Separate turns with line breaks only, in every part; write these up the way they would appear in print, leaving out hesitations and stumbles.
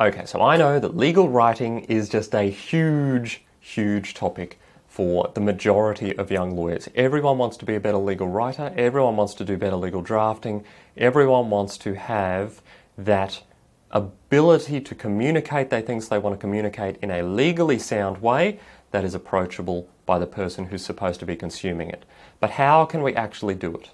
Okay, so I know that legal writing is just a huge, huge topic for the majority of young lawyers. Everyone wants to be a better legal writer, everyone wants to do better legal drafting, everyone wants to have that ability to communicate the things they want to communicate in a legally sound way that is approachable by the person who's supposed to be consuming it. But how can we actually do it?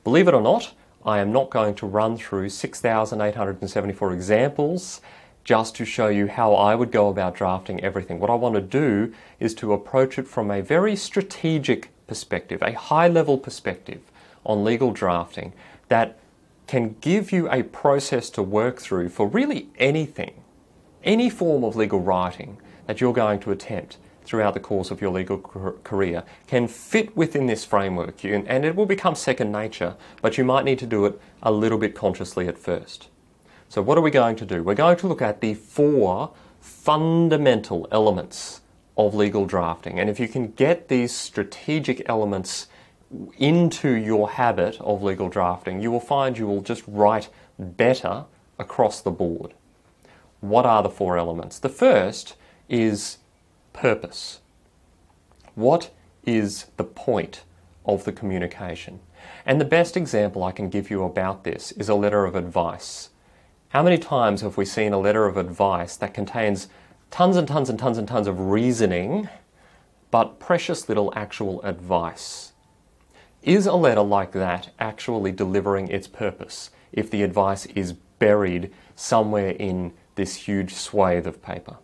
Believe it or not, I am not going to run through 6,874 examples just to show you how I would go about drafting everything. What I want to do is to approach it from a very strategic perspective, a high-level perspective on legal drafting that can give you a process to work through for really anything, any form of legal writing that you're going to attempt throughout the course of your legal career can fit within this framework, and it will become second nature, but you might need to do it a little bit consciously at first. So what are we going to do? We're going to look at the 4 fundamental elements of legal drafting, and if you can get these strategic elements into your habit of legal drafting, you will find you will just write better across the board. What are the 4 elements? The first is purpose. What is the point of the communication? And the best example I can give you about this is a letter of advice. How many times have we seen a letter of advice that contains tons and tons and tons and tons of reasoning, but precious little actual advice? Is a letter like that actually delivering its purpose if the advice is buried somewhere in this huge swathe of paper?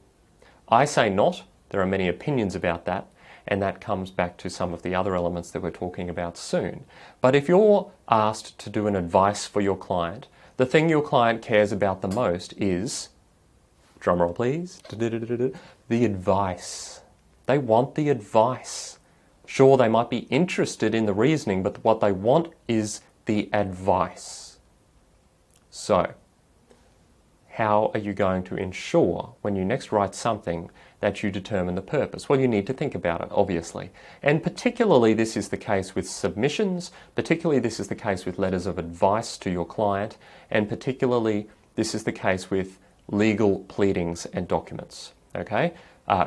I say not. There are many opinions about that, and that comes back to some of the other elements that we're talking about soon. But if you're asked to do an advice for your client, the thing your client cares about the most is, drumroll please, the advice. They want the advice. Sure, they might be interested in the reasoning, but what they want is the advice. So, how are you going to ensure when you next write something that you determine the purpose? Well, you need to think about it, obviously. And particularly this is the case with submissions, particularly this is the case with letters of advice to your client, and particularly this is the case with legal pleadings and documents, okay?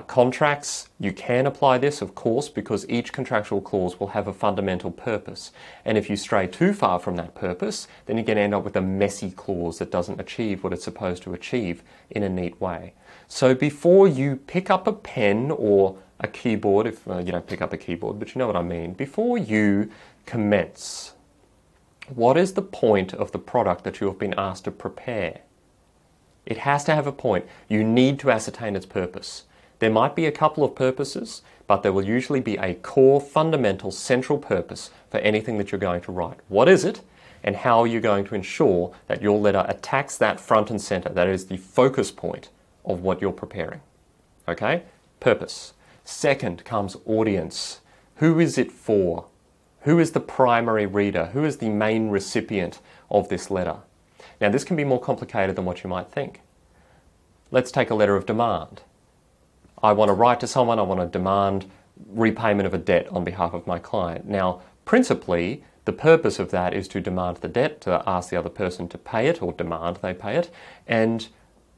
Contracts, you can apply this, of course, because each contractual clause will have a fundamental purpose. And if you stray too far from that purpose, then you're going to end up with a messy clause that doesn't achieve what it's supposed to achieve in a neat way. So before you pick up a pen or a keyboard, if you don't pick up a keyboard, but you know what I mean, before you commence, what is the point of the product that you have been asked to prepare? It has to have a point. You need to ascertain its purpose. There might be a couple of purposes, but there will usually be a core, fundamental, central purpose for anything that you're going to write. What is it, and how are you going to ensure that your letter attacks that front and center? That is the focus point of what you're preparing. Okay? Purpose. Second comes audience. Who is it for? Who is the primary reader? Who is the main recipient of this letter? Now, this can be more complicated than what you might think. Let's take a letter of demand. I want to write to someone, I want to demand repayment of a debt on behalf of my client. Now, principally, the purpose of that is to demand the debt, to ask the other person to pay it or demand they pay it, and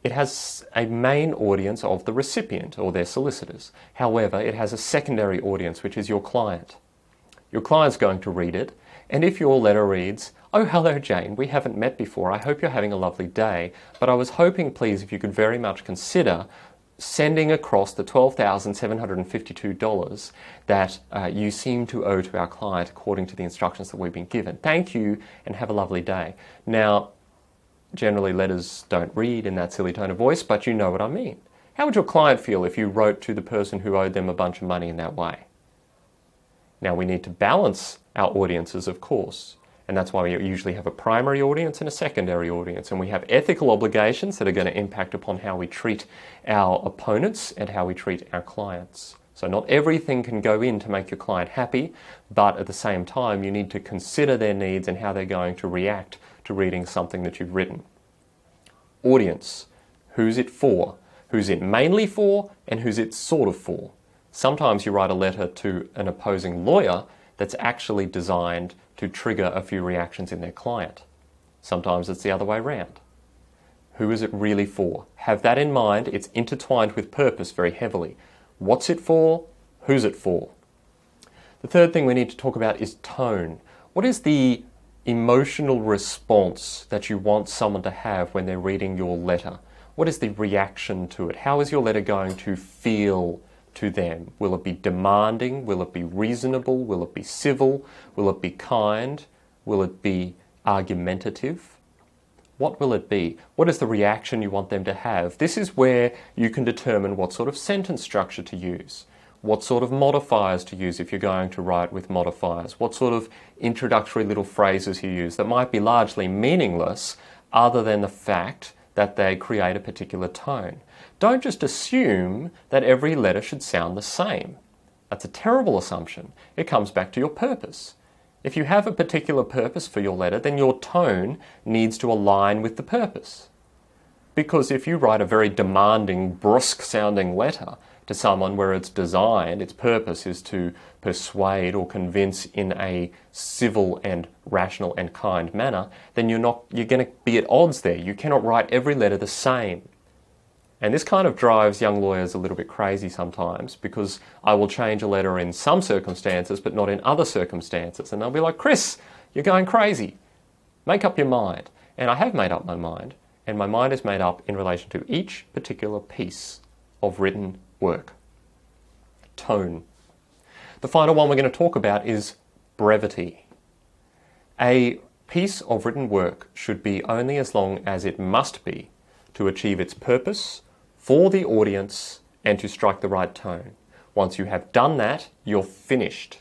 it has a main audience of the recipient or their solicitors. However, it has a secondary audience, which is your client. Your client's going to read it, and if your letter reads, "Oh, hello Jane, we haven't met before, I hope you're having a lovely day, but I was hoping please if you could very much consider sending across the $12,752 that you seem to owe to our client according to the instructions that we've been given. Thank you and have a lovely day." Now, generally letters don't read in that silly tone of voice, but you know what I mean. How would your client feel if you wrote to the person who owed them a bunch of money in that way? Now, we need to balance our audiences, of course. And that's why we usually have a primary audience and a secondary audience. And we have ethical obligations that are going to impact upon how we treat our opponents and how we treat our clients. So not everything can go in to make your client happy, but at the same time, you need to consider their needs and how they're going to react to reading something that you've written. Audience. Who's it for? Who's it mainly for? And who's it sort of for? Sometimes you write a letter to an opposing lawyer that's actually designed to trigger a few reactions in their client. Sometimes it's the other way around. Who is it really for? Have that in mind. It's intertwined with purpose very heavily. What's it for? Who's it for? The third thing we need to talk about is tone. What is the emotional response that you want someone to have when they're reading your letter? What is the reaction to it? How is your letter going to feel to them? Will it be demanding? Will it be reasonable? Will it be civil? Will it be kind? Will it be argumentative? What will it be? What is the reaction you want them to have? This is where you can determine what sort of sentence structure to use, what sort of modifiers to use if you're going to write with modifiers, what sort of introductory little phrases you use that might be largely meaningless other than the fact that they create a particular tone. Don't just assume that every letter should sound the same. That's a terrible assumption. It comes back to your purpose. If you have a particular purpose for your letter, then your tone needs to align with the purpose. Because if you write a very demanding, brusque-sounding letter to someone where it's designed, its purpose is to persuade or convince in a civil and rational and kind manner, then you're going to be at odds there. You cannot write every letter the same. And this kind of drives young lawyers a little bit crazy sometimes, because I will change a letter in some circumstances but not in other circumstances. And they'll be like, Chris, you're going crazy. Make up your mind. And I have made up my mind. And my mind is made up in relation to each particular piece of written work. Tone. The final one we're going to talk about is brevity. A piece of written work should be only as long as it must be to achieve its purpose for the audience and to strike the right tone. Once you have done that, you're finished.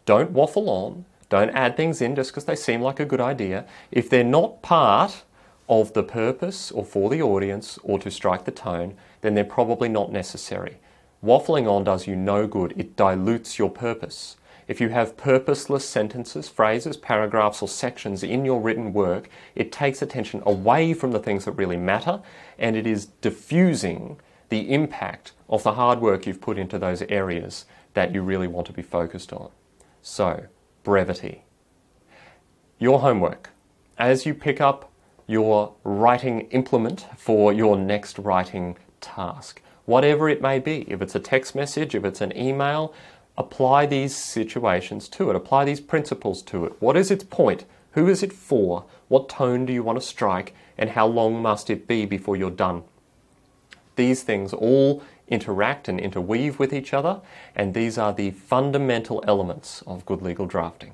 Don't waffle on. Don't add things in just because they seem like a good idea. If they're not part of the purpose or for the audience or to strike the tone, then they're probably not necessary. Waffling on does you no good. It dilutes your purpose. If you have purposeless sentences, phrases, paragraphs or sections in your written work, it takes attention away from the things that really matter, and it is diffusing the impact of the hard work you've put into those areas that you really want to be focused on. So, brevity. Your homework. As you pick up your writing implement for your next writing task, whatever it may be, if it's a text message, if it's an email, apply these situations to it, apply these principles to it. What is its point? Who is it for? What tone do you want to strike? And how long must it be before you're done? These things all interact and interweave with each other, and these are the fundamental elements of good legal drafting.